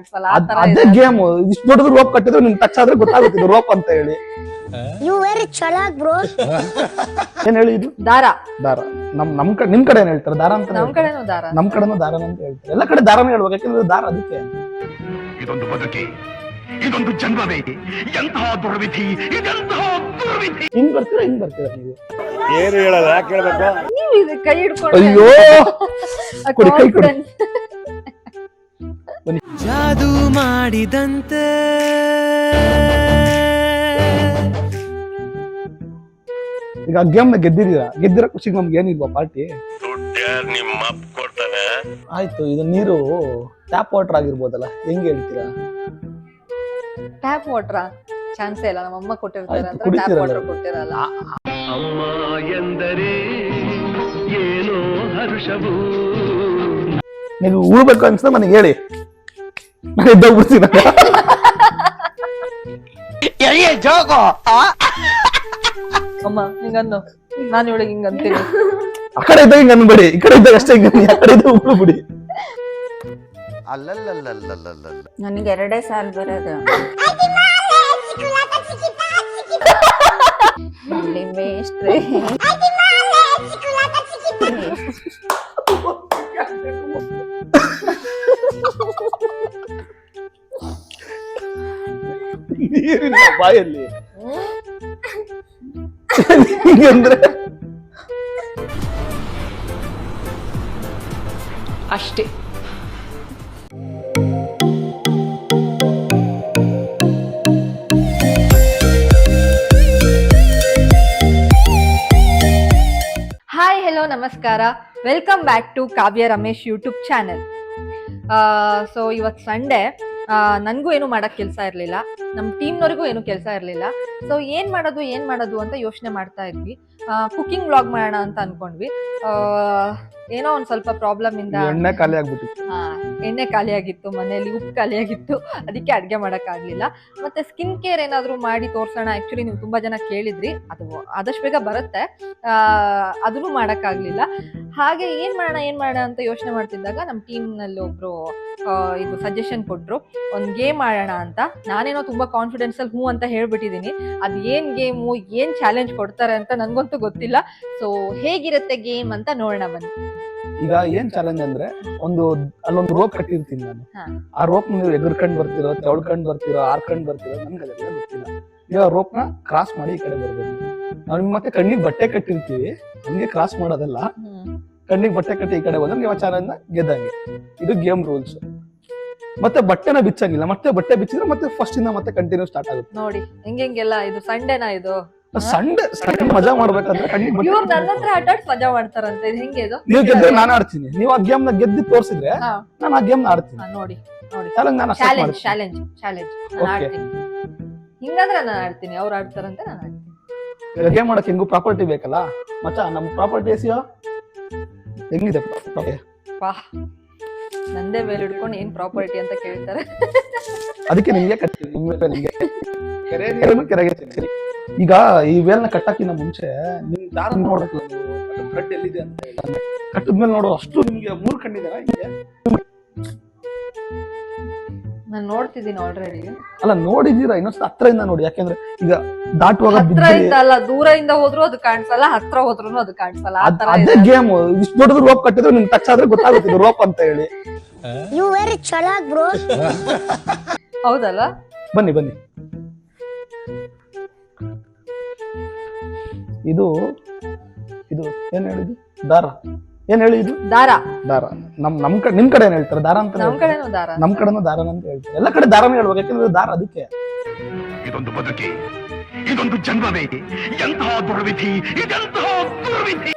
ಅದೇ ಗೇಮ್. ಇಷ್ಟು ದೊಡ್ಡದು ರೋಪ್ ಕಟ್ಟಿದ್ರೆ ನಿಮ್ಗೆ ಟಚ್ ಆದ್ರೆ ಗೊತ್ತಾಗುತ್ತೆ ರೋಪ್ ಅಂತ ಹೇಳಿ. ಏನ್ ಹೇಳಿ ಇದು? ದಾರ. ದಾರ. ನಿಮ್ ಕಡೆ ಏನ್ ಹೇಳ್ತಾರೆ? ದಾರ ಅಂತ. ನಮ್ ಕಡೆನೂ ದಾರ. ನಮ್ ಕಡೆನೂ ದಾರ ಅಂತ ಹೇಳ್ತಾರೆ. ಎಲ್ಲ ಕಡೆ ದಾರನೇ ಹೇಳ್ಬೇಕು, ಯಾಕಂದ್ರೆ ದಾರ ಅದಕ್ಕೆ. ಇದೊಂದು ಬದುಕಿ, ಇದೊಂದು ಜನ್ಮವೇ, ಎಂತಹ ದುರ್ವಿಧಿ, ಇದೆಂತಹ ದುರ್ವಿಧಿ. ಹಿಂಗ್ ಬರ್ತೀರಾ ನೀವು? ಏನು ಹೇಳಲ್ಲ, ಯಾಕೆ ಹೇಳ್ಬೇಕು? ನೀವು ಇದು ಕೈ ಹಿಡ್ಕೊಂಡು ಅಯ್ಯೋ ಕೊಡಿ, ಕೈ ಕೊಡಿ. ಜಾದು ಮಾಡಿದಂತೆ ಈಗ ಗೇಮ್ ನ ಗೆದ್ದಿರೋ ಖುಷಿಗೆ ನಮ್ಗೆ ಏನಿಲ್ವಾ ಪಾರ್ಟಿ? ನಿಮ್ಮ ಅಪ್ಪ ಕೊಡ್ತಾನೆ. ಆಯ್ತು, ಇದು ನೀರು ಟ್ಯಾಪ್ ವಾಟರ್ ಆಗಿರ್ಬೋದಲ್ಲ, ಹೆಂಗ್ ಹೇಳ್ತೀರಾ? ಟ್ಯಾಪ್ ವಾಟರ್ ಚಾನ್ಸೇ ಇಲ್ಲ. ನಮ್ಮ ಅಮ್ಮ ಕೊಟ್ಟಿರ್ತಾರೆ ಆಯ್ತು, ಅಂತ ಕುಡಿತೀರಲ್ಲ. Tap water ಕೊಟ್ಟಿರಲ್ಲ. ಅಮ್ಮ ಎಂದರೆ ಏನೋ ಹರ್ಷವು. ನೀವು ಉಳ್ಬೇಕು ಅನ್ಸ್ತಾ ನನಗೆ ಹೇಳಿ, ನಾನು ಇದ್ದೋಗ್ಬಿಡ್ತೀನಿ. ಅಮ್ಮ ಹಿಂಗನ್ನು, ನಾನು ಇವಳಿಗೆ ಹಿಂಗ ಅಂತೀನಿ. ಆ ಕಡೆ ಇದ್ದಾಗ ಹಿಂಗ ಅನ್ಬೇಡಿ, ಈ ಕಡೆ ಇದ್ದಾಗ ಅಷ್ಟೇ ಹಿಂಗ, ಆ ಕಡೆ ಇದ್ದಾಗ ಉಳ್ಳು ಬಿಡಿ. ನನಗೆ 2 ಸಾಲ ಬರೋದು. ಮೇಷ್ಟ್ರೆ ನೀರಿನ ಬಾಯಲ್ಲಿ ಹಿಂಗಂದ್ರೆ ಅಷ್ಟೇ. ಹಾಯ್, ಹೆಲೋ, ನಮಸ್ಕಾರ. Welcome back to Kavya Ramesh YouTube channel. So ಇವತ್ತು ಸಂಡೇ. ನನಗೂ ಏನು ಮಾಡೋಕ್ಕೆ ಕೆಲಸ ಇರಲಿಲ್ಲ, ನಮ್ಮ ಟೀಮ್ನವ್ರಿಗೂ ಏನು ಕೆಲಸ ಇರಲಿಲ್ಲ. ಸೊ ಏನು ಮಾಡೋದು ಅಂತ ಯೋಚನೆ ಮಾಡ್ತಾ ಇದ್ವಿ. ಕುಕಿಂಗ್ ವ್ಲಾಗ್ ಮಾಡೋಣ ಅಂತ ಅನ್ಕೊಂಡ್ವಿ. ಏನೋ ಒಂದು ಸ್ವಲ್ಪ ಪ್ರಾಬ್ಲಮ್ ಇಂದ ಎಣ್ಣೆ ಖಾಲಿ ಆಗ್ಬಿಟ್ಟಿತ್ತು. ಎಣ್ಣೆ ಖಾಲಿ ಆಗಿತ್ತು, ಮನೆಯಲ್ಲಿ ಉಪ್ಪು ಖಾಲಿ ಆಗಿತ್ತು, ಅದಕ್ಕೆ ಅಡುಗೆ ಮಾಡೋಕ್ಕಾಗಲಿಲ್ಲ. ಮತ್ತು ಸ್ಕಿನ್ ಕೇರ್ ಏನಾದರೂ ಮಾಡಿ ತೋರಿಸೋಣ. ಆ್ಯಕ್ಚುಲಿ ನೀವು ತುಂಬ ಜನ ಕೇಳಿದ್ರಿ, ಅದು ಆದಷ್ಟು ಬೇಗ ಬರುತ್ತೆ, ಅದನ್ನು ಮಾಡೋಕ್ಕಾಗಲಿಲ್ಲ. ಹಾಗೆ ಏನು ಮಾಡೋಣ ಅಂತ ಯೋಚನೆ ಮಾಡ್ತಿದ್ದಾಗ ನಮ್ಮ ಟೀಮ್ನಲ್ಲಿ ಒಬ್ಬರು ಇದು ಸಜೆಷನ್ ಕೊಟ್ಟರು, ಒಂದು ಗೇಮ್ ಆಡೋಣ ಅಂತ. ನಾನೇನೋ ತುಂಬ ಕಾನ್ಫಿಡೆನ್ಸಲ್ಲಿ ಹ್ಞೂ ಅಂತ ಹೇಳ್ಬಿಟ್ಟಿದ್ದೀನಿ. ಅದು ಏನು ಗೇಮು, ಏನು ಚಾಲೆಂಜ್ ಕೊಡ್ತಾರೆ ಅಂತ ನನಗಂತೂ ಗೊತ್ತಿಲ್ಲ. ಸೊ ಹೇಗಿರುತ್ತೆ ಗೇಮ್ ಅಂತ ನೋಡೋಣ ಬನ್ನಿ. ಈಗ ಏನ್ ಚಾಲೆಂಜ್ ಅಂದ್ರೆ, ಅಲ್ಲೊಂದು ರೋಪ್ ಕಟ್ಟಿರ್ತೀನಿ ನಾನು. ಆ ರೋಪ್ ನೀವು ಎಗರ್ಕೊಂಡ್ ಬರ್ತಿರೋ, ತೆವಳ್ಕೊಂಡ್ ಬರ್ತಿರೋ, ಆರ್ಕೊಂಡ್ ಬರ್ತಿರೋ, ನನ್ಗೆ ಅದೆಲ್ಲ ಗೊತ್ತಿಲ್ಲ. ಈಗ ರೋಪ್ ನ ಕ್ರಾಸ್ ಮಾಡಿ ಈ ಕಡೆ ಬರ್ಬೇಕು. ನಾವು ಮತ್ತೆ ಕಣ್ಣಿಗೆ ಬಟ್ಟೆ ಕಟ್ಟಿರ್ತೀವಿ, ಹಂಗೆ ಕ್ರಾಸ್ ಮಾಡೋದಲ್ಲ. ಕಣ್ಣಿಗೆ ಬಟ್ಟೆ ಕಟ್ಟಿ ಈ ಕಡೆ ಬಂದ್ರೆ ನೀವು ಚಾಲೆಂಜ್ ನ ಗೆದ್ದಂಗೆ. ಇದು ಗೇಮ್ ರೂಲ್ಸ್. ಮತ್ತೆ ಬಟ್ಟೆನ ಬಿಚ್ಚಂಗಿಲ್ಲ, ಮತ್ತೆ ಬಟ್ಟೆ ಬಿಚ್ಚಿದ್ರೆ ಮತ್ತೆ ಫಸ್ಟ್ ಇಂದ ಮತ್ತೆ ಕಂಟಿನ್ಯೂ ಸ್ಟಾರ್ಟ್ ಆಗುತ್ತೆ. ನೋಡಿ ಹೆಂಗೆಲ್ಲ. ಇದು ಸಂಡೇನಾ? ಇದು ಸಂಡೆ ಮಜಾ ಮಾಡ್ಬೇಕಂದ್ರೆ ಕಣ್ಣಿಗೆ ಬಟ್ಟೆ. ಇವ್ರು ನನ್ನ ಹತ್ರ ಆಟಾಡ್ ಮಜಾ ಮಾಡ್ತಾರಂತೆ. ಇದು ಹೆಂಗೆ? ಇದು ನೀವು ಗೆದ್ರೆ ನಾನು ಆಡ್ತೀನಿ, ನೀವು ಆ ಗೇಮ್ ನ ಗೆದ್ದು ತೋರಿಸಿದ್ರೆ ನಾನು ಆ ಗೇಮ್ ನ ಆಡ್ತೀನಿ. ನೋಡಿ ಚಾಲೆಂಜ್ ನಾನು ಚಾಲೆಂಜ್ ನಾನು ಆಡ್ತೀನಿ. ಹಿಂಗಂದ್ರೆ ನಾನು ಆಡ್ತೀನಿ, ಅವ್ರು ಆಡ್ತಾರಂತೆ ನಾನು ಆಡ್ತೀನಿ. ಗೇಮ್ ಮಾಡಕ್ಕೆ ಹೆಂಗು ಪ್ರಾಪರ್ಟಿ ಬೇಕಲ್ಲ ಮಚ್ಚ. ನಮ್ ಪ್ರಾಪರ್ಟಿ ಎಸಿಯೋ ಹೆಂಗಿದೆ ವಾಹ್, ನಂದೇ ಮೇಲೆ ಹಿಡ್ಕೊಂಡು ಏನ್ ಪ್ರಾಪರ್ಟಿ ಅಂತ ಕೇಳ್ತಾರೆ. ಅದಕ್ಕೆ ನಿಮ್ಗೆ ಕೆರೆಗೆ ಸರಿ. ಈಗ ಈ ವೇಲ್ನ ಕಟ್ಟಕ್ಕಿಂತ ಮುಂಚೆ ನಿಮ್ ದಾರ ನೋಡ್ಬೇಕು, ಥ್ರೆಡ್ ಎಲ್ಲಿದೆ ಅಂತ ಕಟ್ಟದ್ಮೇಲೆ ನೋಡೋ ಅಷ್ಟು ನಿಮ್ಗೆ 3 ಕಣ್ಣಿದೆ. ನಾನು ನೋಡ್ತಿದ್ದೀನಿ ಆಲ್ರೆಡಿ. ಅಲ್ಲ ನೋಡಿದೀರಾ, ಇನ್ನೊಂದು ಹತ್ರದಿಂದ ನೋಡಿ. ಯಾಕೆಂದ್ರೆ ಈಗ ದಾಟುವಾಗ ಹತ್ರದಿಂದ ಅಲ್ಲ, ದೂರದಿಂದ ಹೋದ್ರು ಅದು ಕಾಣಿಸಲ್ಲ, ಹತ್ರ ಹೋದ್ರು ಅದು ಕಾಣಿಸಲ್ಲ. ಅದೇ ಗೇಮ್. ಇಷ್ಟು ದೊಡ್ಡದು ರೋಪ್ ಕಟ್ಟಿದ್ರೆ ನಿಮ್ಗೆ ಟಚ್ ಆದ್ರೆ ಗೊತ್ತಾಗುತ್ತೆ ರೋಪ್ ಅಂತ ಹೇಳಿ. ಹೌದಲ್ಲ? ಬನ್ನಿ ಇದು ಏನ್ ಹೇಳಿದ್ದು? ದಾರ. ಏನ್ ಹೇಳಿ ಇದು? ದಾರ. ನಿಮ್ ಕಡೆ ಏನ್ ಹೇಳ್ತಾರೆ? ದಾರ ಅಂತ. ನಮ್ ಕಡೆನೂ ದಾರ. ನಮ್ ಕಡೆನೂ ದಾರ ಅಂತ ಹೇಳ್ತಾರೆ. ಎಲ್ಲ ಕಡೆ ದಾರನೇ ಹೇಳ್ಬೇಕು, ಯಾಕಂದ್ರೆ ದಾರ ಅದಕ್ಕೆ. ಇದೊಂದು ಬದುಕಿ, ಇದೊಂದು ಜನ್ಮವೇ, ಎಂತಹ ದುರ್ವಿಧಿ, ಇದೆಂತಹ ದುರ್ವಿಧಿ.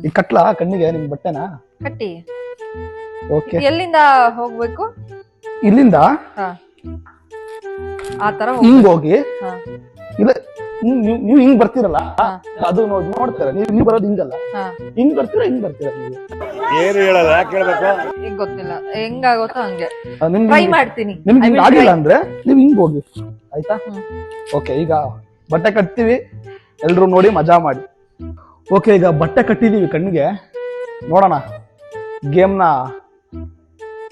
ಈ ಕಟ್ಲಾ ಕಣ್ಣಿಗೆ ನಿಮ್ ಬಟ್ಟೆನಾ ಕಟ್ಟಿ. ಓಕೆ, ಎಲ್ಲಿಂದ ಹೋಗ್ಬೇಕು? ಇಲ್ಲಿಂದ ಆ ತರ ಹಿಂಗ್ ಹೋಗಿ. ಇಲ್ಲ, ನೀವು ಹಿಂಗ್ ಬರ್ತೀರಲ್ಲ, ಅದು ನೋಡ್ತಾರೆ. ನೀವು ಬರೋದು ಹಿಂಗಲ್ಲ, ಹಿಂಗ್ ಬರ್ತೀರಾ ನೀವು. ಏನು ಹೇಳಲ್ಲ, ಯಾಕೆ ಹೇಳ್ಬೇಕು? ಈಗ ಗೊತ್ತಿಲ್ಲ, ಹೆಂಗಾಗುತ್ತೋ ಹಂಗೆ ಟ್ರೈ ಮಾಡ್ತೀನಿ. ನಿಮ್ಗೆ ಹಿಂಗ್ ಆಗಿಲ್ಲ ಅಂದ್ರೆ ನೀವು ಹಿಂಗ್ ಹೋಗಿ, ಆಯ್ತಾ? ಓಕೆ, ಈಗ ಬಟ್ಟೆ ಕಟ್ತೀವಿ, ಎಲ್ರು ನೋಡಿ ಮಜಾ ಮಾಡಿ. ಓಕೆ, ಈಗ ಬಟ್ಟೆ ಕಟ್ಟಿದೀವಿ ಕಣ್ಣಿಗೆ. ನೋಡೋಣ ಗೇಮ್ನ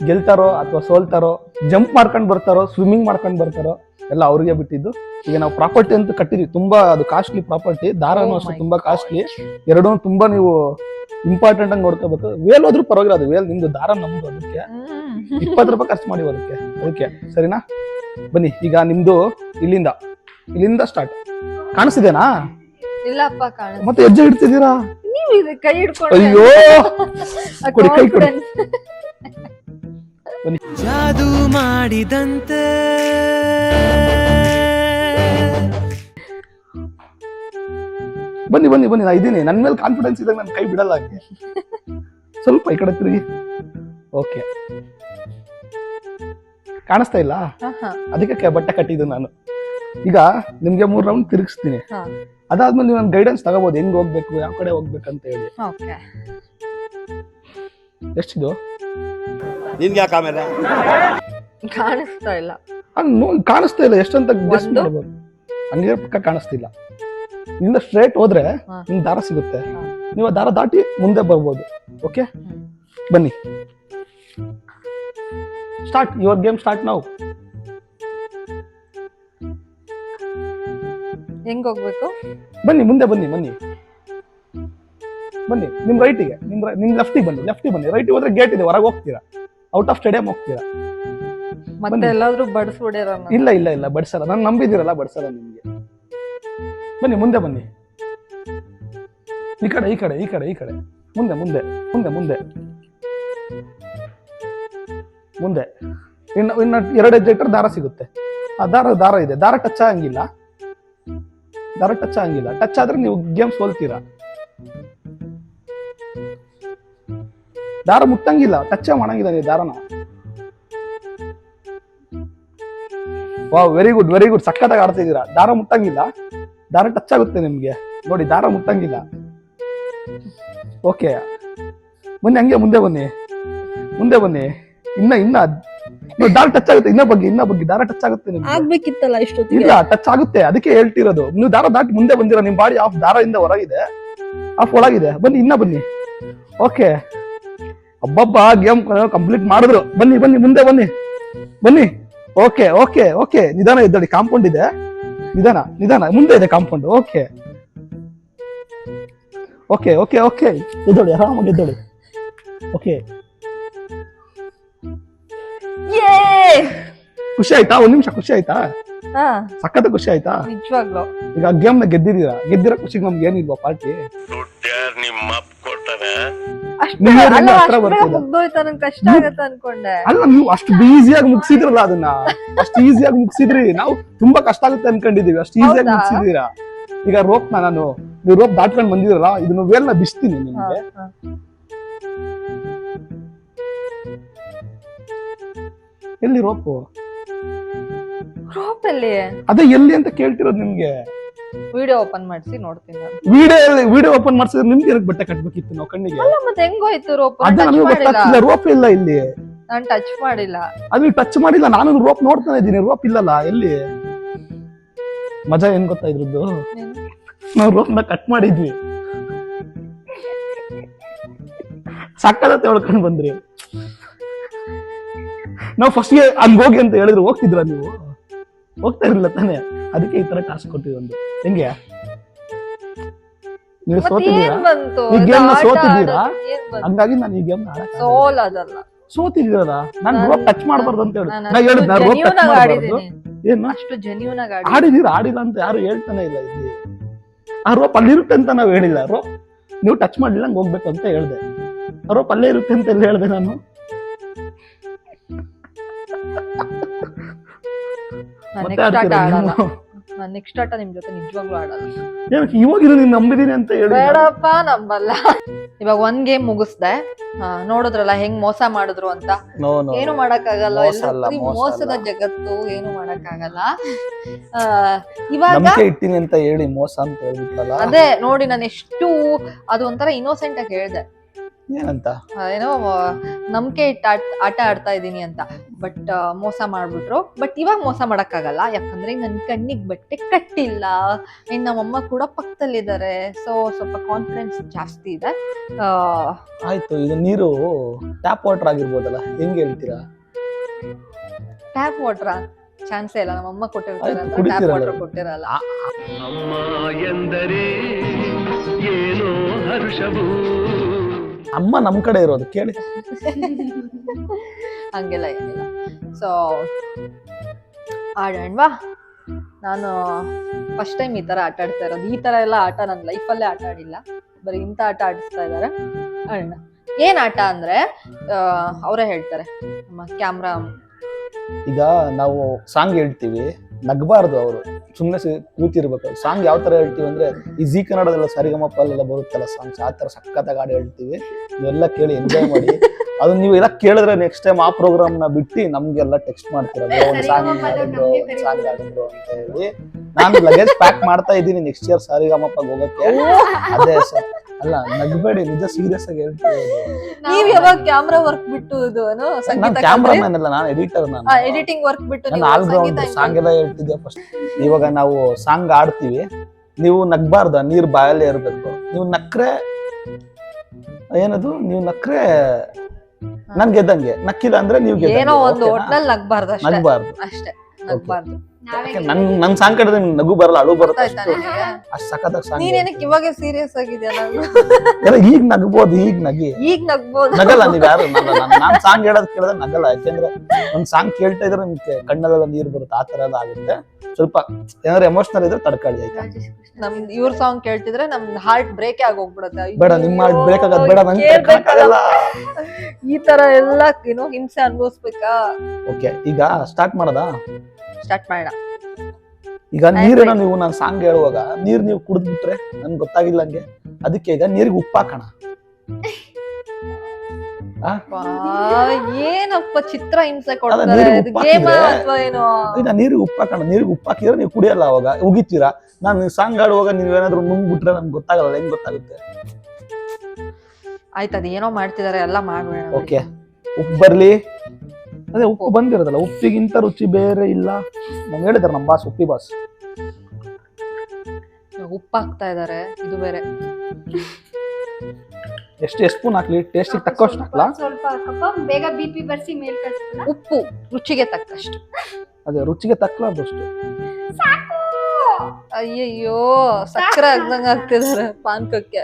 ಗೆಲ್ತಾರೋ ಅಥವಾ ಸೋಲ್ತಾರೋ ಜಂಪ್ ಮಾಡ್ಕೊಂಡು ಬರ್ತಾರೋ ಸ್ವಿಮ್ಮಿಂಗ್ ಮಾಡ್ಕೊಂಡು ಬರ್ತಾರೋ ಎಲ್ಲ ಅವ್ರಿಗೆ ಬಿಟ್ಟಿದ್ದು. ಈಗ ನಾವು ಪ್ರಾಪರ್ಟಿ ಅಂತ ಕಟ್ಟಿದ್ವಿ, ತುಂಬಾ ಅದು ಕಾಸ್ಟ್ಲಿ ಪ್ರಾಪರ್ಟಿ, ದಾರನೂ ಅಷ್ಟೇ ತುಂಬಾ ಕಾಸ್ಟ್ಲಿ. ಎರಡೂ ತುಂಬಾ ನೀವು ಇಂಪಾರ್ಟೆಂಟ್ ಆಗಿ ನೋಡ್ಕೋಬೇಕು. ವೇಲ್ ಹೋದ್ರೂ ಪರವಾಗಿಲ್ಲ, ಅದು ವೇಲ್ ನಿಮ್ದು, ದಾರ ನಮ್ದು. ಅದಕ್ಕೆ 20 ರೂಪಾಯಿ ಖರ್ಚು ಮಾಡಿ ಅದಕ್ಕೆ ಸರಿನಾ? ಬನ್ನಿ ಈಗ ನಿಮ್ದು ಇಲ್ಲಿಂದ ಸ್ಟಾರ್ಟ್. ಕಾಣಿಸ್ತಿದೇನಾ? ಇಲ್ಲಪ್ಪ ಕಾಣ. ಮತ್ತೆ ಹೆಜ್ಜೆ ಇಡ್ತಿದ್ದೀರಾ? ನೀವು ಇದು ಕೈ ಹಿಡ್ಕೊಂಡು ಅಯ್ಯೋ ಕೊಡಿ, ಕೈ ಕೊಡಿ. ಜಾದು ಮಾಡಿದಂತೆ ಬನ್ನಿ ಬನ್ನಿ ಬನ್ನಿ, ನಾ ಇದ್ದೀನಿ. ನನ್ನ ಮೇಲೆ ಕಾನ್ಫಿಡೆನ್ಸ್ ಇದ್ದಾಗ ನನ್ನ ಕೈ ಬಿಡಲ್ಲ. ಹಾಗೆ ಸ್ವಲ್ಪ ಈ ಕಡೆ ತಿರುಗಿ. ಓಕೆ, ಕಾಣಿಸ್ತಾ ಇಲ್ಲ? ಅದಕ್ಕೆ ಬಟ್ಟೆ ಕಟ್ಟಿದ್ದು ನಾನು. ಈಗ ನಿಮ್ಗೆ 3 ರೌಂಡ್ ತಿರುಗಿಸ್ತೀನಿ. ಅದಾದ್ಮೇಲೆ ನೀವು ನನ್ನ ಗೈಡೆನ್ಸ್ ತಗೋಬಹುದು, ಹೆಂಗ್ ಹೋಗ್ಬೇಕು, ಯಾವ ಕಡೆ ಹೋಗ್ಬೇಕಂತ ಹೇಳಿ. ಎಷ್ಟಿದು? ನಿನ್ಗೆ ಯಾಕೆ ಆಮೇಲೆ ಕಾಣಿಸ್ತಾ ಇಲ್ಲ. ಕಾಣಿಸ್ತಾ ಇಲ್ಲ ಎಷ್ಟಂತ ಗೆಸ್ ಮಾಡ್ಬೋದು. ಹಂಗೆ ಪಕ್ಕ ಕಾಣಿಸ್ತಿಲ್ಲ. ಇಲ್ಲಿಂದ ಸ್ಟ್ರೇಟ್ ಹೋದ್ರೆ ನಿಮ್ಗೆ ದಾರ ಸಿಗುತ್ತೆ. ನೀವು ಆ ದಾರ ದಾಟಿ ಮುಂದೆ ಬರ್ಬೋದು. ಓಕೆ, ಬನ್ನಿ. ಸ್ಟಾರ್ಟ್ ಯುವರ್ ಗೇಮ್, ಸ್ಟಾರ್ಟ್ ನಾವು. ಹೆಂಗ್ ಹೋಗ್ಬೇಕು? ಬನ್ನಿ ಮುಂದೆ ಬನ್ನಿ ಬನ್ನಿ ಬನ್ನಿ. ನಿಮ್ ರೈಟಿಗೆ, ನಿಮ್ ಲೆಫ್ಟಿಗೆ ಬನ್ನಿ. ರೈಟಿಗೆ ಹೋದ್ರೆ ಗೇಟ್ ಇದೆ, ಹೊರಗೆ ಹೋಗ್ತೀರಾ, ಔಟ್ ಆಫ್ ಸ್ಟೇಡಿಯಂ ಹೋಗ್ತೀರಾ. ಮತ್ತೆ ಎಲ್ಲಾದ್ರೂ ಬಡಿಸ್ಬಿಡ್ಯಾರ? ಇಲ್ಲ ಬಡ್ಸಲ್ಲ. ನಾನು ನಂಬಿದಿರಲ್ಲ, ಬಡ್ಸಲ್ಲ ನಿಮ್ಗೆ. ಬನ್ನಿ ಮುಂದೆ ಬನ್ನಿ. ಈ ಕಡೆ ಮುಂದೆ ಇನ್ನು 2 ಹೆಜ್ಜೆ ಇಟ್ಟರೆ ದಾರ ಸಿಗುತ್ತೆ. ಆ ದಾರ ಇದೆ. ದಾರ ಟಚ್ ಆಗಂಗಿಲ್ಲ. ಟಚ್ ಆದ್ರೆ ನೀವು ಗೇಮ್ ಸೋಲ್ತೀರಾ. ದಾರ ಮುಟ್ಟಂಗಿಲ್ಲ, ಟಚ್ ಮಾಡಂಗಿಲ್ಲ ನೀವು ದಾರನ. ವಾವ್, ವೆರಿ ಗುಡ್, ಸಕ್ಕತ್ತಾಗಿ ಆಡ್ತಿದ್ದೀರಾ. ದಾರ ಮುಟ್ಟಂಗಿಲ್ಲ, ದಾರ ಟಚ್ ಆಗುತ್ತೆ ನಿಮ್ಗೆ. ನೋಡಿ, ದಾರ ಮುಟ್ಟಂಗಿಲ್ಲ. ಓಕೆ, ಬನ್ನಿ, ಹಂಗೆ ಮುಂದೆ ಬನ್ನಿ. ಇನ್ನ ದಾರ ಟಚ್ ಆಗುತ್ತೆ. ಇನ್ನ ಬಗ್ಗೆ ದಾರ ಟಚ್ ಆಗುತ್ತೆ ನಿಮ್ಗೆ. ಆಗ್ಬೇಕಿತ್ತಲ್ಲ ಇಷ್ಟೊತ್ತಿಗೆ. ಇಲ್ಲ, ಟಚ್ ಆಗುತ್ತೆ, ಅದಕ್ಕೆ ಹೇಳ್ತಿರೋದು. ನೀವು ದಾರ ದಾಟಿ ಮುಂದೆ ಬಂದಿರ, ನಿಮ್ ಬಾಡಿ ಆಫ್ ದಾರದಿಂದ ಹೊರಗಿದೆ, ಆಫ್ ಒಳಗಿದೆ. ಬನ್ನಿ. ಓಕೆ, ಅಬ್ಬಬ್ಬಾ, ಗೇಮ್ ಕಂಪ್ಲೀಟ್ ಮಾಡಿದ್ರು. ಬನ್ನಿ ಮುಂದೆ ಬನ್ನಿ. ಓಕೆ, ನಿಧಾನ ಎದ್ದೋಡಿ. ಕಾಂಪೌಂಡ್ ಇದೆ, ನಿಧಾನ ಮುಂದೆ ಇದೆ ಕಾಂಪೌಂಡ್. ಓಕೆ, ಎದ್ದೋಡಿ, ಆರಾಮಾಗಿ ಎದ್ದೋಡಿ. ಓಕೆ, ಖುಷಿ ಆಯ್ತಾ? 1 ನಿಮಿಷ ಖುಷಿ ಆಯ್ತಾ? ಸಖತ್ ಖುಷಿ ಆಯ್ತಾ? ನಿಜವಾಗ್ಲೂ ಈಗ ಗೇಮ್ ನ ಗೆದ್ದಿರೋ ಖುಷಿಗೆ ನಮ್ಗೆ ಏನಿಲ್ವಾ ಪಾರ್ಟಿ? ದುಡ್ಡ್ಯಾರ್ ನಿಮ್ಮ ಅಪ್ಪ ಕೊಡ್ತಾನೆ. ಕಷ್ಟ ಆಗತ್ತೆ ಅನ್ಕೊಂಡೆ. ಅಲ್ಲ, ನೀವು ಅಷ್ಟು ಈಸಿಯಾಗಿ ಮುಗಿಸಿದ್ರಲ್ಲ ಅದನ್ನ. ಅಷ್ಟು ಈಸಿಯಾಗಿ ಮುಗಿಸಿದ್ರಿ. ನಾವು ತುಂಬಾ ಕಷ್ಟ ಆಗುತ್ತೆ ಅನ್ಕೊಂಡಿದೀವಿ, ಅಷ್ಟು ಈಸಿಯಾಗಿ ಮುಗಿಸಿದೀರಾ. ಈಗ ರೋಪ್ ನೀವು ರೋಪ್ ದಾಟ್ಕೊಂಡು ಬಂದಿದ್ರಲ್ಲ, ಇದನ್ನ ವೇಲ್ನ ಬಿಸ್ತೀನಿ ನಿಮ್ಗೆ. ಎಲ್ಲಿ ರೋಪು? ಅದೇ ಎಲ್ಲಿ ಅಂತ ಕೇಳ್ತಿರೋದು ನಿಮ್ಗೆ. ವಿಡಿಯೋ ಓಪನ್ ಮಾಡಿಸಿ ನೋಡ್ತೀನಿ ನಾನು. ವಿಡಿಯೋ ಓಪನ್ ಮಾಡಿಸಿದ್ರೆ ನಿಮ್ಗೆ ಏನಕ್ಕೆ ಬಟ್ಟೆ ಕಟ್ಬೇಕಿತ್ತು ನಾವು ಕಣ್ಣಿಗೆ? ಅಲ್ಲ, ಮತ್ತೆ ಹೆಂಗೋಯ್ತು ರೋಪ್? ರೋಪ್ ಇಲ್ಲ ಇಲ್ಲಿ. ನಾನು ಟಚ್ ಮಾಡಿಲ್ಲ. ಅದು ಟಚ್ ಮಾಡಿಲ್ಲ, ನಾನು ರೋಪ್ ನೋಡ್ತಾನೆ ಇದ್ದೀನಿ. ರೋಪ್ ಇಲ್ಲಲ್ಲ ಎಲ್ಲಿ? ಮಜಾ ಏನ್ ಗೊತ್ತಾ ಇದ್ರದ್ದು? ನಾವು ರೋಪ್ ನ ಕಟ್ ಮಾಡಿದ್ವಿ, ಸಕ್ಕತ್ತ ಹೊಡ್ಕೊಂಡು ಬಂದ್ರಿ. ನಾವು ಫಸ್ಟ್ ಗೆ ಹಂಗೋಗಿ ಅಂತ ಹೇಳಿದ್ರು ಹೋಗ್ತಿದ್ರ ನೀವು? ಹೋಗ್ತಾ ಇರಲಿಲ್ಲ ತಾನೆ. ಅದಕ್ಕೆ ಈ ತರ ಟಾಸ್ಕ್ ಕೊಟ್ಟಿವಿ. ಒಂದು ಹೆಂಗೆ ನೀವು ಸೋತಿದ್ದೀರಾ, ಈ ಗೇಮ್ ನ ಸೋತಿದ್ದೀರಾ, ಹಂಗಾಗಿ ನಾನು ಈ ಗೇಮ್ ಸೋತಿದ್ದೀರಲ್ಲ. ನಾನು ರೋಪ್ ಟಚ್ ಮಾಡಬಾರ್ದು ಅಂತ ಹೇಳಿ ನಾ ಹೇಳಿದ್. ರೋಪ್ ಟಚ್ ಮಾಡಬಾರ್ದು. ಏನು ಅಷ್ಟು ಜೆನ್ಯೂನ್ ಆಗಿ ಆಡಿಲ್ಲ ಅಂತ ಯಾರು ಹೇಳ್ತಾನೆ ಇಲ್ಲ ಇಲ್ಲಿ. ಆ ರೋಪ್ ಅಲ್ಲಿರುತ್ತೆ ಅಂತ ನಾವ್ ಹೇಳಿಲ್ಲ. ರೋಪ್ ನೀವು ಟಚ್ ಮಾಡ್ಲಿಲ್ಲ ಹಂಗ ಹೋಗ್ಬೇಕು ಅಂತ ಹೇಳ್ದೆ. ಆ ರೋಪ್ ಅಲ್ಲೇ ಇರುತ್ತೆ ಅಂತ ಎಲ್ಲಿ ಹೇಳ್ದೆ ನಾನು? ನೆಕ್ಸ್ಟ್ ಆಟ ನಿಮ್ ಜೊತೆ ನಿಜವಾಗ್ಲೂ ಆಡಲ್ಲ. ಇವಾಗ ನೀನ್ ನಂಬಿದೀನಿ ಅಂತ ಹೇಳಿ. ಬೇಡಪ್ಪ, ನಂಬಲ್ಲ. ಇವಾಗ 1 ಗೇಮ್ ಮುಗಿಸ್ದೆ. ನೋಡಿದ್ರಲ್ಲ ಹೆಂಗ್ ಮೋಸ ಮಾಡಿದ್ರು ಅಂತ. ಏನು ಮಾಡಕ್ಕಾಗಲ್ಲ, ಮೋಸದ ಜಗತ್ತು, ಏನು ಮಾಡಕ್ಕಾಗಲ್ಲ. ಇವಾಗ ಇಟ್ಟಿನಿ ಅಂತ ಹೇಳಿ ಮೋಸ ಅಂತ ಹೇಳ್ಬಿಟ್ಟಲ್ಲ. ಅದೇ ನೋಡಿ, ನಾನು ಎಷ್ಟು ಅದು ಒಂಥರ ಇನ್ನೋಸೆಂಟ್ ಆಗಿ ಹೇಳ್ದೆ. ಏನಂತ? ಏನೋ ನಂಬಿಕೆ ಇಟ್ಟು ಆಟ ಆಡ್ತಾ ಇದೀನಿ ಅಂತ. ಬಟ್ ಮೋಸ ಮಾಡ್ಬಿಟ್ರು. ಬಟ್ ಇವಾಗ ಮೋಸ ಮಾಡಕ್ಕಾಗಲ್ಲ, ಯಾಕಂದ್ರೆ ನನ್ ಕಣ್ಣಿಗೆ ಬಟ್ಟೆ ಕಟ್ಟಿಲ್ಲ. ಇನ್ ನಮ್ಮಮ್ಮ ಕೂಡ ಪಕ್ಕದಲ್ಲಿದ್ದಾರೆ. ಸೊ ಸ್ವಲ್ಪ ಕಾನ್ಫಿಡೆನ್ಸ್ ಜಾಸ್ತಿ ಇದೆ. ಆಯ್ತು, ಇದು ನೀರು ಟ್ಯಾಪ್ ವಾಟರ್ ಆಗಿರ್ಬೋದಲ್ಲ, ಹೆಂಗ್ ಹೇಳ್ತೀರಾ? ಟ್ಯಾಪ್ ವಾಟರ್ ಚಾನ್ಸೇ ಇಲ್ಲ, ನಮ್ಮ ಅಮ್ಮ ಕೊಟ್ಟಿರ್ತಾರೆ ಆಯ್ತು, ಟ್ಯಾಪ್ ಕುಡಿತೀರಲ್ಲ. ವಾಟರ್ ಕೊಟ್ಟಿರಲ್ಲ. ಅಮ್ಮ ಎಂದರೆ ಏನೋ ಹರ್ಷವು. ಅಮ್ಮ ನಮ್ ಕಡೆ ಇರೋದು ಕೇಳಿ. ಹಂಗೆಲ್ಲ ಏನಿಲ್ಲ. ಸೊ ಆಡೋಣವಾ? ನಾನು ಫಸ್ಟ್ ಟೈಮ್ ಈ ತರ ಆಟ ಆಡ್ತಾ ಇರೋದು. ಈ ತರ ಎಲ್ಲ ಆಟ ನನ್ನ ಲೈಫಲ್ಲೇ ಆಟ ಆಡಿಲ್ಲ, ಬರೀ ಇಂಥ ಆಟ ಆಡಿಸ್ತಾ ಇದ್ದಾರೆ. ಆಡೋಣ. ಏನ್ ಆಟ ಅಂದ್ರೆ ಅವರೇ ಹೇಳ್ತಾರೆ, ನಮ್ಮ ಕ್ಯಾಮ್ರಾ. ಈಗ ನಾವು ಸಾಂಗ್ ಹೇಳ್ತೀವಿ, ನಗ್ಬಾರ್ದು. ಅವರು ಸುಮ್ಮನೆ ಕೂತಿರ್ಬೇಕು. ಸಾಂಗ್ ಯಾವ ತರ ಹೇಳ್ತೀವಿ ಅಂದ್ರೆ ಈ ಜಿ ಕನ್ನಡದಲ್ಲ ಸರಿಗಮಪ ಅಲ್ಲೆಲ್ಲ ಬರುತ್ತಲ್ಲ ಸಾಂಗ್ಸ್, ಆ ತರ ಸಖತ್ತಾಗಿ ಹಾಡು ಹೇಳ್ತೀವಿ. ನೀವೆಲ್ಲ ಕೇಳಿ ಎಂಜಾಯ್ ಮಾಡಿ. ಅದು ನೀವು ಎಲ್ಲ ಕೇಳಿದ್ರೆ ನೆಕ್ಸ್ಟ್ ಟೈಮ್ ಆ ಪ್ರೋಗ್ರಾಮ್ ನ ಬಿಟ್ಟು ನಮ್ಗೆಲ್ಲ ಟೆಕ್ಸ್ಟ್ ಮಾಡ್ತೀರ, ಒಂದು ಸಾಂಗ್ ಆಡಿದ್ರು ಸಾಂಗ್ ಆಡಿದ್ರು ಅಂತ ಹೇಳಿ. ನಾನು ಲಗೇಜ್ ಪ್ಯಾಕ್ ಮಾಡ್ತಾ ಇದ್ದೀನಿ ನೆಕ್ಸ್ಟ್ ಇಯರ್ ಸರಿಗಮಪ ಹೋಗಕ್ಕೆ. ಅದೇ ಅಲ್ಲ, ನಗ್ಬೇಡಿ, ನಿಜ ಸೀರಿಯಸ್ ಆಗಿ ಹೇಳ್ತೀವಿ. ನೀವ್ ಯಾವಾಗ ಕ್ಯಾಮ್ರಾ ವರ್ಕ್ ಬಿಟ್ಟು ಇದು ಏನು ನಾನು ಸಂಗೀತ ಕ್ಯಾಮ್ರಾಮನ್ ಅಲ್ಲ, ನಾನು ಎಡಿಟರ್. ನಾನು ಎಡಿಟಿಂಗ್ ವರ್ಕ್ ಬಿಟ್ಟು ನಾನು ನೀವು ಆಲ್ ಸಂಗೀತ ಗ್ರೌಂಡ್ ಸಾಂಗ್ ಎಲ್ಲ ಹೇಳ್ತಿದ್ದೆ ಫಸ್ಟ್. ಇವಾಗ ನಾವು ಸಾಂಗ್ ಆಡ್ತೀವಿ, ನೀವು ನಗ್ಬಾರ್ದ, ನೀರ್ ಬಾಯಲ್ಲೇ ಇರ್ಬೇಕು. ನೀವು ನಕ್ರೆ ಏನದು, ನೀವು ನಕ್ರೆ ನನ್ ಗೆದ್ದಂಗೆ, ನಕ್ಕಿಲ್ಲ ಅಂದ್ರೆ ನೀವು ಏನೋ ಒಂದು ಒಟ್ನಲ್ಲಿ ನಗ್ಬಾರ್ದು ಅಷ್ಟೇ. ನಗ್ಬಾರ್ದು ಅಷ್ಟೇ, ನಗ್ಬಾರ್ದು. ನನ್ ಸಾಂಗ್ ಕೇಳಿದ್ರೆ ನಿಮ್ಗೆ ನಗು ಬರಲ್ಲ, ಅಳು ಬರುತ್ತೆ ಗೊತ್ತಾಯ್ತಾ ನಿನಗೆ? ಅಷ್ಟ್ ಸಖತ್ತಾಗಿ ಸಾಂಗ್. ನೀನೇನಕ್ಕೆ ಇವಾಗ ಸೀರಿಯಸ್ ಆಗಿದ್ಯಾ? ಈಗ ನಗ್ಬೋದು, ಈಗ ನಗಿ. ಈಗ ನಗ್ಬೋದು. ನಗಲ್ಲ ನೀವ್ ಯಾರು. ನಾನ್ ಸಾಂಗ್ ಹೇಳೋದ್ ಕೇಳಿದ್ರೆ ನಗಲ್ಲ, ಯಾಕೆಂದ್ರೆ ಒಂದ್ ಸಾಂಗ್ ಕೇಳ್ತಾ ಇದ್ರೆ ನಿಮ್ಗೆ ಕಣ್ಣಲ್ಲೆಲ್ಲ ನೀರ್ ಬರುತ್ತೆ, ಆ ತರ ಎಲ್ಲ ಆಗುತ್ತೆ. ಸ್ವಲ್ಪ ಏನಾದ್ರು ಎಮೋಷನಲ್ ಇದ್ರೆ ತಡ್ಕೊಳ್ಳಿ ಆಯ್ತಾ. ನಮ್ ಇವ್ರ ಸಾಂಗ್ ಕೇಳ್ತಿದ್ರೆ ನಮ್ ಹಾರ್ಟ್ ಬ್ರೇಕ್ ಆಗಿ ಹೋಗ್ಬಿಡುತ್ತೆ. ಬೇಡ, ನಿಮ್ಮ ಹಾರ್ಟ್ ಬ್ರೇಕ್ ಆಗೋದ್ ಬೇಡ, ನಂಗೆ ಕೇಳ್ಬೇಕಲ್ಲ. ಈ ತರ ಎಲ್ಲ ಏನೋ ಹಿಂಸೆ ಅನ್ಭವಿಸ್ಬೇಕಾ? ಓಕೆ, ಈಗ ಸ್ಟಾರ್ಟ್ ಮಾಡದಾ? ಸ್ಟಾರ್ಟ್ ಮಾಡೋಣ. ಈಗ ನೀರೇನೋ ನೀವು ನಾನು ಸಾಂಗ್ ಹೇಳುವಾಗ ನೀರ್ ನೀವು ಕುಡಿದ್ಬಿಟ್ರೆ ನನ್ಗೆ ಗೊತ್ತಾಗಿಲ್ಲ ಹಂಗೆ, ಅದಕ್ಕೆ ಈಗ ನೀರಿಗೆ ಉಪ್ಪು ಹಾಕೋಣ. ಏನಪ್ಪ ಚಿತ್ರ ಹಿಂಸೆ ನೀರಿಗೆ ಕೊಡ್ತಾರೆ. ಉಪ್ಪು ಗೇಮ್ ಹಾಕಿದ್ರೆ- ಅಥವಾ ಏನೋ? ಈಗ ನೀರಿಗೆ ಉಪ್ಪು ಹಾಕೋಣ. ನೀರಿಗೆ ಉಪ್ಪು ಹಾಕಿದ್ರೆ ನೀವು ಕುಡಿಯಲ್ಲ, ಅವಾಗ ಉಗಿತೀರಾ. ನಾನು ಸಾಂಗ್ ಆಡುವಾಗ ನೀವೇನಾದ್ರು ನುಂಗ್ಬಿಟ್ರೆ ನಮ್ಗೆ ಗೊತ್ತಾಗಲ್ಲ, ಹೆಂಗ್ ಗೊತ್ತಾಗುತ್ತೆ? ಆಯ್ತು, ಅದ್ ಏನೋ ಮಾಡ್ತಿದಾರೆ, ಎಲ್ಲ ಮಾಡ್ಬೇಡ. ಓಕೆ, ಉಪ್ಪು ಬರ್ಲಿ. ಅದೇ ಉಪ್ಪು ಬಂದಿರೋದಲ್ಲ, ಉಪ್ಪಿಗಿಂತ ರುಚಿ ಬೇರೆ ಇಲ್ಲ. ನಾನು ಹೇಳಿದಾರೆ ನಮ್ಮ ಬಾಸ್, ಉಪ್ಪಿ ಬಾಸ್. ಉಪ್ಪು ಹಾಕ್ತಾ ಇದಾರೆ, ಇದು ಬೇರೆ. ಎಷ್ಟು ಸ್ಪೂನ್ ಹಾಕ್ಲಿ? ಟೇಸ್ಟಿಗೆ ತಕ್ಕಷ್ಟು ಹಾಕ್ಲಾ? ಸ್ವಲ್ಪ ಹಾಕಪ್ಪ, ಬೇಗ ಬಿಪಿ ಬರ್ಸಿ ಮೇಲ್ ಕಳ್ಸ್ತಾರ. ಉಪ್ಪು ರುಚಿಗೆ ತಕ್ಕಷ್ಟು. ಅದೇ ರುಚಿಗೆ ತಕ್ಕಲಾದಷ್ಟು. ಅಯ್ಯಯ್ಯೋ, ಸಕ್ಕರೆ ಆಗ್ದಂಗ ಆಗ್ತಿದಾರೆ ಪಾನ್ಕಕ್ಕೆ.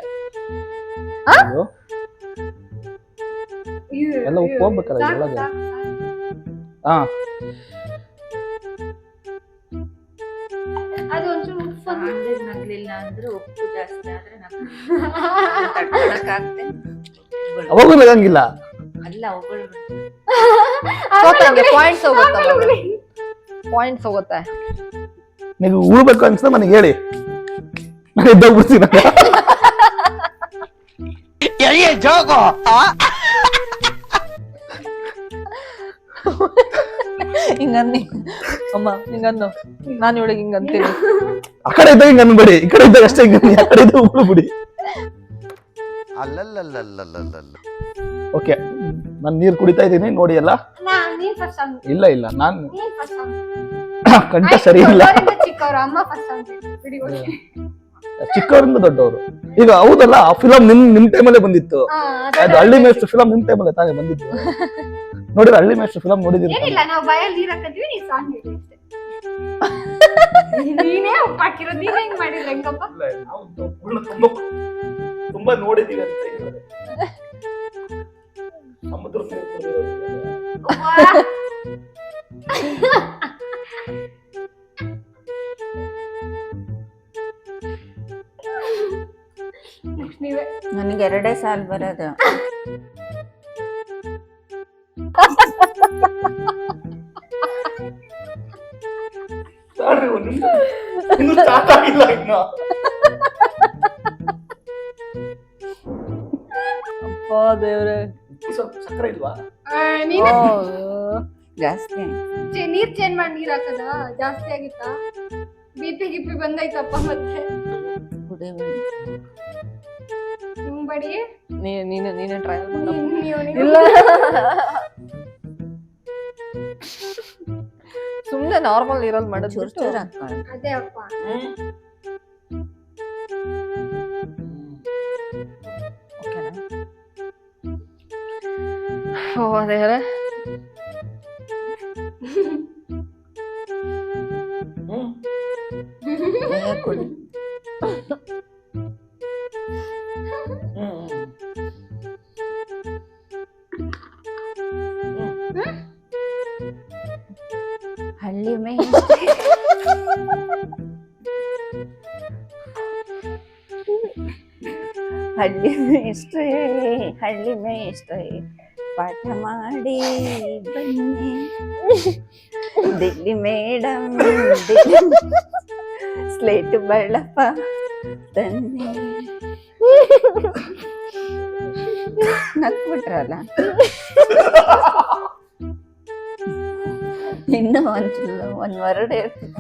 ಅಯ್ಯೋ, ಎಲ್ಲ ಉಪ್ಪು ಹೋಗ್ಬೇಕಲ್ಲ ಒಳಗೆ. ಹಾ, ಅದು ಒಂಚೂರು ಉಪ್ಪು ನಗ್ಲಿಲ್ಲ ಅಂದ್ರೆ ಉಪ್ಪು ಜಾಸ್ತಿ ಆದ್ರೆ ತಡ್ಕೊಳಕ್ಕಾಗ್ತೆ. ಅವಾಗೂ ನಗಂಗಿಲ್ಲ. ಅಲ್ಲ ಅವುಗಳು ಪಾಯಿಂಟ್ಸ್ ಹೋಗುತ್ತೆ, ಪಾಯಿಂಟ್ಸ್ ಹೋಗುತ್ತೆ. ನೀವು ಉಳ್ಬೇಕು ಅನ್ಸ್ತಾ ನನಗೆ ಹೇಳಿ, ನಾನು ಎದ್ದೋಗ್ಬಿಡ್ತೀನಿ. ಹಿಂಗನ್ನಿ ಅಮ್ಮ, ಹಿಂಗನ್ನು. ನಾನು ಇವಳಿಗೆ ಹಿಂಗಂತೀನಿ. ಆ ಕಡೆ ಇದ್ದಾಗ ಹಿಂಗ ಅನ್ಬೇಡಿ, ಈ ಕಡೆ ಇದ್ದಾಗ ಅಷ್ಟೇ ಹಿಂಗ, ಆ ಕಡೆ ಇದ್ದಾಗ ಉಳ್ಬಿಡಿ. ಓಕೆ, ನಾನು ನೀರ್ ಕುಡಿತಾ ಇದ್ದೀನಿ ನೋಡಿ ಎಲ್ಲ. ನೀನ್ ಫಸ್ಟ್ ಇಲ್ಲ ಇಲ್ಲ, ನಾನು ನೀನ್ ಫಸ್ಟ್ ಕಂಠ ಸರಿ ಇಲ್ಲ. ಚಿಕ್ಕವ್ರು, ಅಮ್ಮ ಫಸ್ಟ್ ಬಿಡಿ. ಚಿಕ್ಕವರಿಂದ ದೊಡ್ಡವರು. ಈಗ ಹೌದಲ್ಲ, ಆ ಫಿಲಮ್ ನಿಮ್ ಟೈಮಲ್ಲೇ ಬಂದಿತ್ತು. ಅದು ಹಳ್ಳಿ ಮೇಷ್ಟ್ರು ಫಿಲಮ್ ನಿಮ್ ಟೈಮಲ್ಲೇ ತಾನೇ ಬಂದಿತ್ತು. ನೋಡಿದ್ರೆ ಹಳ್ಳಿ ಮೇಷ್ಟ್ರು ಫಿಲಮ್ ನೋಡಿದಿರಿ? ಏನಿಲ್ಲ, ನಾವು ಬಾಯಲ್ಲಿ ನೀರ್ ಹಾಕಿದ್ವಿ, ನೀನ್ ಸಾಂಗ್ ಹೇಳಿ ಅಷ್ಟೇ. ನೀನೇ ಉಪ್ಪು ಹಾಕಿರೋದು, ನೀನ್ ಹೆಂಗ್ ಮಾಡಿದ್ರೆ ಹೆಂಗಪ್ಪ? ತುಂಬಾ ನೋಡಿದೀವಿ ಅಂತ ಹೇಳಿದ್ರೆ ಸಮುದ್ರ ನೀವೇ. ನನಗೆ 2 ಸಾಲ ಬರೋದು. ಇನ್ನು ಸ್ಟಾರ್ಟ್ ಆಗಿಲ್ಲ ಇನ್ನು. ಅಪ್ಪ ದೇವ್ರೆ, ಸ್ವಲ್ಪ ಸಕ್ಕರೆ ಇಲ್ವಾ? ನೀನೇ ಜಾಸ್ತಿ ನೀರ್ ಚೇಂಜ್ ಮಾಡಿ ನೀರ್ ಹಾಕದ ಜಾಸ್ತಿ ಆಗಿತ್ತಾ? ಬಿಪಿ ಗಿಪಿ ಬಂದೈತಪ್ಪ ಮತ್ತೆ? ಕುಡಿಬೇಡಿ. ಬಡಿ ನೀನೇ ಟ್ರಯಲ್ ಮಾಡ. ನೀವು ಇಲ್ಲ, ಸುಮ್ನೆ ನಾರ್ಮಲ್ ನೀರಲ್ಲಿ ಚೂರ್ ಮಾಡಿದ್ರು ಚೂರ್ ಹಾಕೊಳ್ಳಿ. ಅದೇ ಅಪ್ಪ. ಓ ದೇವ್ರೆ, ಕೊಡಿ. ಹಳ್ಳಿ ಮೇಷ್ಟ್ರೆ ಹಳ್ಳಿ ಮೇಷ್ಟ್ರೆ ಹಳ್ಳಿ ಮೇಷ್ಟ್ರೆ ಪಾಠ ಮಾಡಿ ಬನ್ನಿ. ದಿಲ್ಲಿ ಮೇಡಮ್ ಸ್ಲೇಟು ಬಳಪ ತನ್ನಿ. ನಕ್ಬಿಟ್ರಲ್ಲ. ಇನ್ನು ಒಂದ್ ವರ್ಡ್ ಹೇಳ್ತೀನಿ.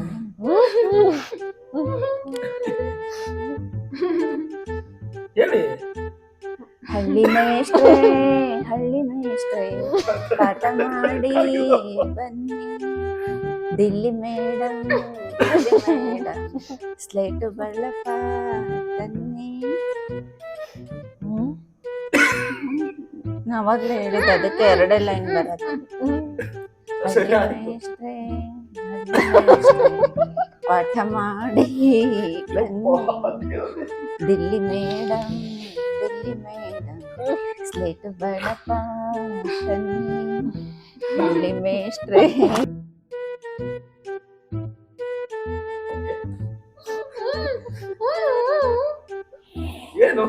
ಹೇಳಿ. ಹಳ್ಳಿ ಮೇಷ್ಟ್ರೆ ಪಾಠ ಮಾಡಿ ಬನ್ನಿ. ದಿಲ್ಲಿ ಮೇಡಮ್ ಸ್ಲೇಟು ಬಳಪ ತನ್ನಿ. ನಾವಾಗ್ಲೇ ಹೇಳಿದ್ದು ಅದಕ್ಕೆ 2 ಲೈನ್ ಬರತ್ತೆ. ಹಳ್ಳಿ ಮೇಷ್ಟ್ರೆ ಪಾಠ ಮಾಡಿ ಬನ್ನಿ. ದಿಲ್ಲಿ ಮೇಡಮ್ ಸ್ಲೇಟು ಬಳಪ ತನ್ನಿ. ಹಳ್ಳಿ ಮೇಷ್ಟ್ರೆ ಏನು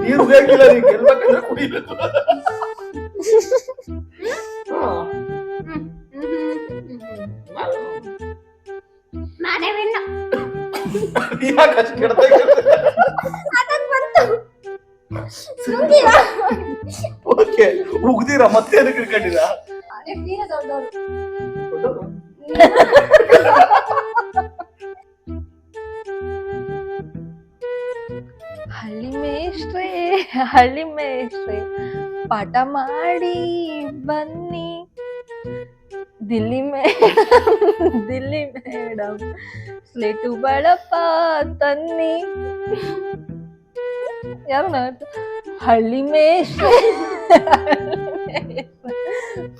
ನೀರು ಬೇಕಿಲ್ಲ, ನೀನ್ ಗೆಲ್ಬೇಕಂದ್ರೆ ಕುಡಿಬೇಕು. ನಾನೇ ವಿನ್ನ. ಯಾಕೆ ಅಷ್ಟು ಕೆಡ್ತಾ ಅದಕ್ಕೆ ಬಂತು. ಸುಮ್ನಿರಾ? ಓಕೆ, ಉಗ್ದಿರಾ ಮತ್ತೆ ಅದಕ್ಕೆ ಇಟ್ಕೊಂಡಿರಾ? ಅದೇ ನೀನೇ ದೊಡ್ಡವರು. ಹಳ್ಳಿ ಮೇಷ್ಟ್ರೆ ಪಾಠ ಮಾಡಿ ಬನ್ನಿ. ದಿಲ್ಲಿ ಮೇಡಮ್ ಸ್ಲೇಟು ಬಳಪ ತನ್ನಿ. ಯಾರು ಹಳ್ಳಿ ಮೇಷ್ಟ್ರೆ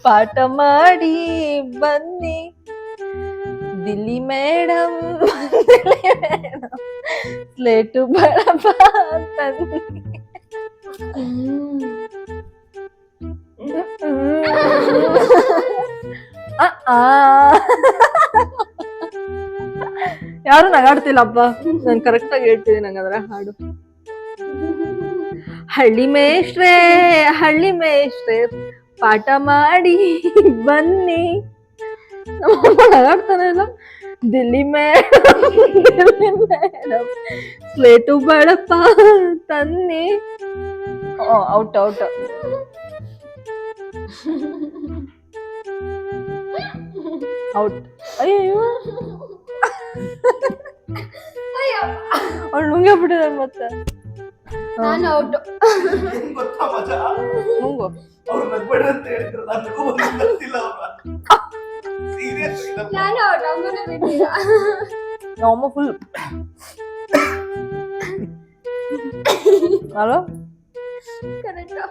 ಪಾಠ ಮಾಡಿ ಬನ್ನಿ. ದಿಲ್ಲಿ ಮೇಡಮ್ ಸ್ಲೇಟು ಬಳಪ ತನ್ನಿ. ಯಾರು ನಗಾಡ್ತಿಲ್ಲಪ್ಪ, ನಾನು ಕರೆಕ್ಟ್ ಆಗಿ ಹೇಳ್ತಿದ್ದೀನಿ. ಹಂಗಂದ್ರೆ ಹಾಡು. ಹಳ್ಳಿ ಮೇಷ್ಟ್ರೆ ಪಾಠ ಮಾಡಿ ಬನ್ನಿ. ನಮ್ಮಮ್ಮ ನಗಾಡ್ತಾನೆ ಇಲ್ಲ. ದಿಲ್ಲಿ ಮೇಡಮ್ ಸ್ಲೇಟು ಬಳಪ ತನ್ನಿ. ಔಟ್. ಅಯ್ಯೋ ಅವ್ಳು ನುಂಗೆ ಬಿಟ್ಟಿದ್ದಾರೆ ಮತ್ತೆ. ನಾನು ಔಟ್. ಗೊತ್ತಾ ಮಜಾ? ನುಂಗು. ಅವ್ರು ನಗ್ಬೇಡ ಅಂತ ಹೇಳಿದ್ರು, ನನಗೂ ಗೊತ್ತಿಲ್ಲ. ಸೀರಿಯಸ್ ನಾನು ಔಟ್. ಅಮ್ಮನ ಬಿಟ್ಟಿಲ್ಲ. ನಮ್ಮಮ್ಮ ಫುಲ್ ಹಲೋ ಕರೆಕ್ಟ್.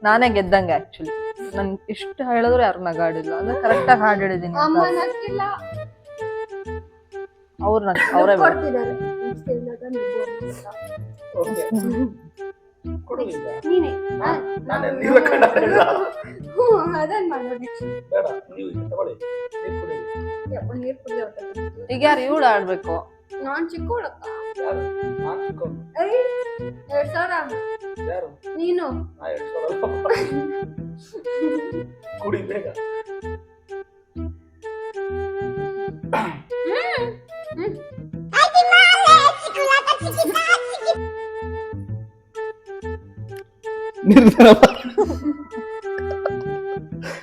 ನಾನೇ ಗೆದ್ದಂಗೆ ಆಕ್ಚುಲಿ. ನನ್ ಇಷ್ಟು ಹೇಳಿದ್ರು ಯಾರು ನಗಾಡಿಲ್ಲ. ಅಂದ್ರೆ ಕರೆಕ್ಟ್ ಆಗಿ ಹಾಡು ಹೇಳಿದೀನಿ. ಅಮ್ಮ ನಕ್ಕಿಲ್ಲ. ಅವರೇ ಕೊಡ್ತಿದ್ದಾರೆ. ನೀನೇ. ಅದನ್ನ ಮಾಡೋದು. ಬೇಡ, ನೀವು ತಗೊಳ್ಳಿ, ನೀರು ಕುಡಿ. ನೀರು ಕುಡಿದ್ರೆ ಹೊಟ್ಟೆ. ಈಗ ಯಾರು ಇವಳು ಆಡ್ಬೇಕು? ನಾನ್ ಚಿಕ್ಕವಳಕ್ಕ. ಯಾರು? ನಾನು ಚಿಕ್ಕವನು. 2000. ಯಾರು? ನೀನು. 2000. ಕುಡಿ ಬೇಗ.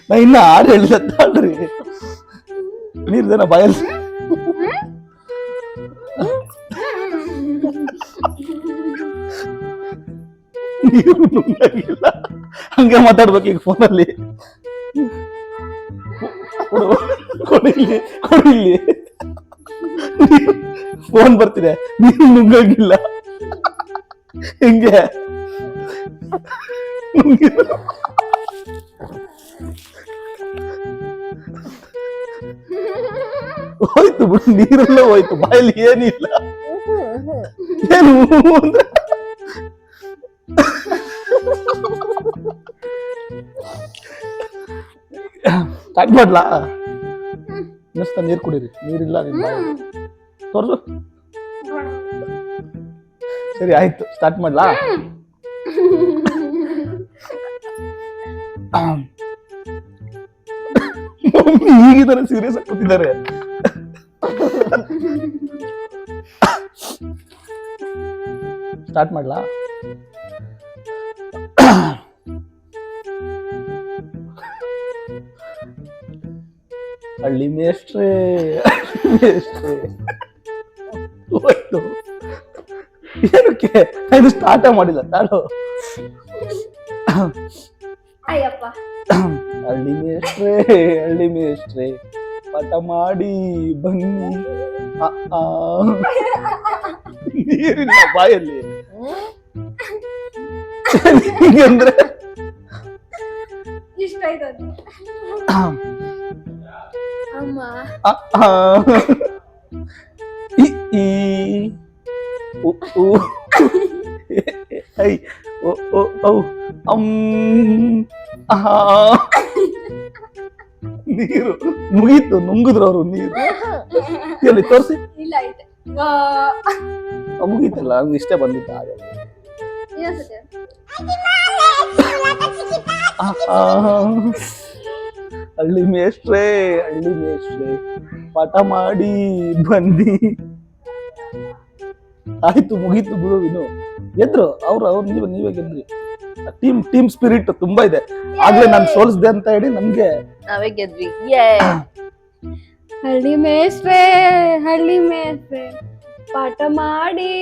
ನಾ ಇನ್ನ ಹಾಡು ಹೇಳಿಲ್ಲ ತಾಳ್ರಿ. ನಿರ್ಧನ ಬಾಯಲ್ಲಿ ನೀರು ನುಂಗಾಗಿಲ್ಲ. ಹಂಗೆ ಮಾತಾಡ್ಬೇಕು ಈಗ ಫೋನಲ್ಲಿ. ಕೊಡಿಲಿ ಫೋನ್ ಬರ್ತಿದೆ. ನೀರು ನುಂಗಾಗಿಲ್ಲ. ಹೆಂಗೆ ನುಂಗಿಲ್ಲ? ಹೋಯ್ತು ಬಿಡು, ನೀರೆಲ್ಲ ಹೋಯ್ತು, ಬಾಯಲ್ಲಿ ಏನಿಲ್ಲ. ಏನು ಅಂದ್ರೆ ಸ್ಟಾರ್ಟ್ ಮಾಡ್ಲಾ? ಇನ್ನಷ್ಟ ನೀರ್ ಕುಡೀರಿ, ನೀರಿಲ್ಲ ನಿಮ್ ಬಾಯಲ್ಲಿ. ತೋರ್ಸು. ಸರಿ ಆಯ್ತು, ಸ್ಟಾರ್ಟ್ ಮಾಡ್ಲಾ? ಈಗಿದ್ದಾರೆ, ಸೀರಿಯಸ್ ಆಗಿ ಕೂತಿದ್ದಾರೆ. ಸ್ಟಾರ್ಟ್ ಮಾಡ್ಲಾ? ಹಳ್ಳಿ ಮೇಷ್ಟ್ರೇ, ಮೇಷ್ಟ್ರೇ ಹೋಯ್ತು. ಏನಕ್ಕೆ ಇದು ಸ್ಟಾರ್ಟ ಮಾಡಿಲ್ಲ ತಾಳು. ಅಯ್ಯಪ್ಪ ಹಳ್ಳಿ ಮೇಷ್ಟ್ರೇ, ಹಳ್ಳಿ ಮೇಷ್ಟ್ರೇ ಪಾಠ ಮಾಡಿ ಬನ್ನಿ. ನೀರಿಲ್ಲ ಬಾಯಲ್ಲಿ. ಹೀಗಂದ್ರೆ ಇಷ್ಟ ಆಯ್ತು. ಅಮ್ಮ ಈ ಈ ಉ ಉ ಐ ಓ ಓ ಔ ನೀರು ಮುಗೀತು, ನುಂಗಿದ್ರು ಅವರು ನೀರು. ಎಲ್ಲಿ ತೋರಿಸಿ. ಇಲ್ಲ ಐತೆ. ಮುಗೀತಲ್ಲ, ಹಂಗ ಇಷ್ಟೇ ಬಂದಿತ್ತು. ಹಳ್ಳಿ ಮೇಷ್ಟ್ರೇ, ಹಳ್ಳಿ ಮೇಷ್ಟ್ರೇ ಪಾಠ ಮಾಡಿ ಬನ್ನಿ. ಆಯ್ತು, ಮುಗೀತು ಬಿಡು. ಇನ್ನು ಗೆದ್ರು ಅವ್ರು ನೀವೇ ಗೆದ್ರಿ. ಟೀಮ್ ಸ್ಪಿರಿಟ್ ತುಂಬಾ ಇದೆ. ಆಗ್ಲೇ ನಾನು ಸೋಲಿಸ್ದೆ ಅಂತ ಹೇಳಿ ನಮ್ಗೆ ನಾವೇ ಗೆದ್ವಿ. ಹಳ್ಳಿ ಮೇಷ್ಟ್ರೇ, ಹಳ್ಳಿ ಮೇಷ್ಟ್ರೇ ಪಾಠ ಮಾಡಿ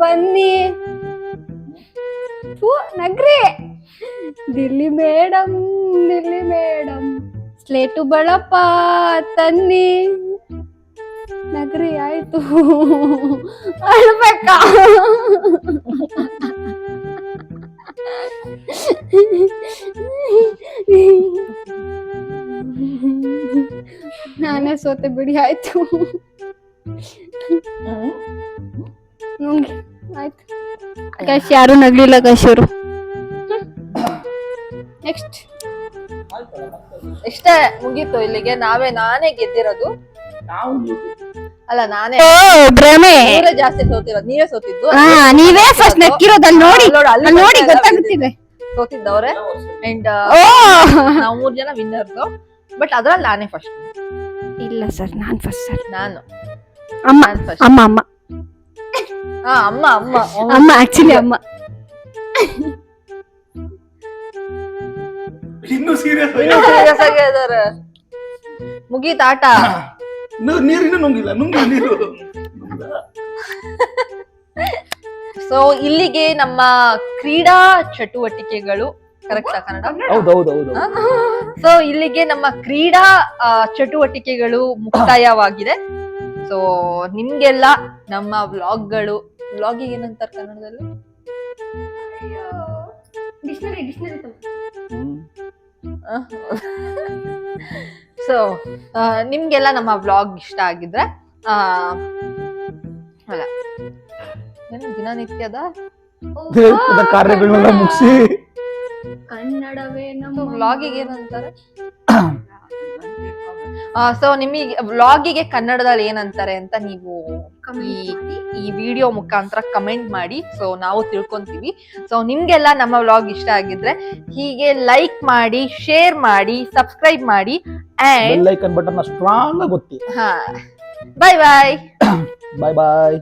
ಬನ್ನಿ. ನಗ್ರಿ. Delhi madam, Delhi madam slate ಬಳಪ ತನ್ನಿ. ನಗ್ರಿ. ಆಯ್ತು, ಅಳ್ಬೇಕಾ? ನಾನೇ ಸೋತೆ ಬಿಡಿ. ಆಯ್ತು, ಆಯ್ತು. ಕಶ್ ಯಾರು ನಗ್ಲಿಲ್ಲ, ಕಶರು. ನೆಕ್ಸ್ಟ್ ಇಷ್ಟೇ, ಮುಗೀತು ಇಲ್ಲಿಗೆ. ನಾನೇ ಗೆದ್ದಿರೋದು. ಅಲ್ಲ, ನಾನೇ ಭ್ರಮೆ. ನೀವೇ ಜಾಸ್ತಿ ಸೋತಿರೋದು. ನೀವೇ ಸೋತಿದ್ದು. ನೀವೇ ಫಸ್ಟ್ ನಕ್ಕಿರೋದನ್ನ ನೋಡಿ ನೋಡಿ ಗೊತ್ತಾಗುತ್ತಿದೆ. ಸೋತಿದ್ದವ್ರೆ. ಅಂಡ್ ನಾವು 3 ಜನ ವಿನ್ನರ್ಸ್. ಬಟ್ ಅದ್ರಲ್ಲಿ ನಾನೇ ಫಸ್ಟ್. ಇಲ್ಲ ಸರ್, ನಾನ್ ಫಸ್ಟ್ ಸರ್. ನಾನು ಅಮ್ಮ first. ಅಮ್ಮ ಅಮ್ಮ ಅಮ್ಮ ಅಮ್ಮ ಅಮ್ಮ ಆಕ್ಚುಲಿ ಅಮ್ಮ. ಇನ್ನು ಸೀರಿಯಸ್ ಸೀರಿಯಸ್ ಆಗಿ ಇದಾರೆ. ಮುಗೀತ ಆಟ. ನೀರಿನ ನುಂಗಿಲ್ಲ, ನೀರು. ಸೊ ಇಲ್ಲಿಗೆ ನಮ್ಮ ಕ್ರೀಡಾ ಚಟುವಟಿಕೆಗಳು, ಕರೆಕ್ಟಾ ಕನ್ನಡ? ಹೌದೌದು. ಸೊ ಇಲ್ಲಿಗೆ ನಮ್ಮ ಕ್ರೀಡಾ ಚಟುವಟಿಕೆಗಳು ಮುಕ್ತಾಯವಾಗಿದೆ. ಸೊ ನಿಮ್ಗೆಲ್ಲ ನಮ್ಮ ವ್ಲಾಗಿಗೆ ಏನಂತಾರೆ ಕನ್ನಡದಲ್ಲಿ? ಸೊ ನಿಮ್ಗೆಲ್ಲ ನಮ್ಮ ವ್ಲಾಗ್ ಇಷ್ಟ ಆಗಿದ್ರೆ ಅಲ್ಲ ದಿನನಿತ್ಯದ ಕಾರ್ಯಗಳನ್ನೆಲ್ಲ ಮುಗಿಸಿ ಕನ್ನಡವೇ ನಮ್ಮ ವ್ಲಾಗಿಗೆ ಏನಂತಾರೆ? ಸೊ ನಿಮಗೆ ವ್ಲಾಗಿಗೆ ಕನ್ನಡದಲ್ಲಿ ಏನಂತಾರೆ ಅಂತ ನೀವು ಈ ವಿಡಿಯೋ ಮುಖಾಂತರ ಕಮೆಂಟ್ ಮಾಡಿ. ಸೊ ನಾವು ತಿಳ್ಕೊಂತೀವಿ. ಸೊ ನಿಮ್ಗೆಲ್ಲ ನಮ್ಮ ವ್ಲಾಗ್ ಇಷ್ಟ ಆಗಿದ್ರೆ ಹೀಗೆ ಲೈಕ್ ಮಾಡಿ, ಶೇರ್ ಮಾಡಿ, ಸಬ್ಸ್ಕ್ರೈಬ್ ಮಾಡಿ and bell icon button strong ಆಗಿ ಒತ್ತಿ. ಬಾಯ್ ಬಾಯ್. ಬಾಯ್ ಬಾಯ್.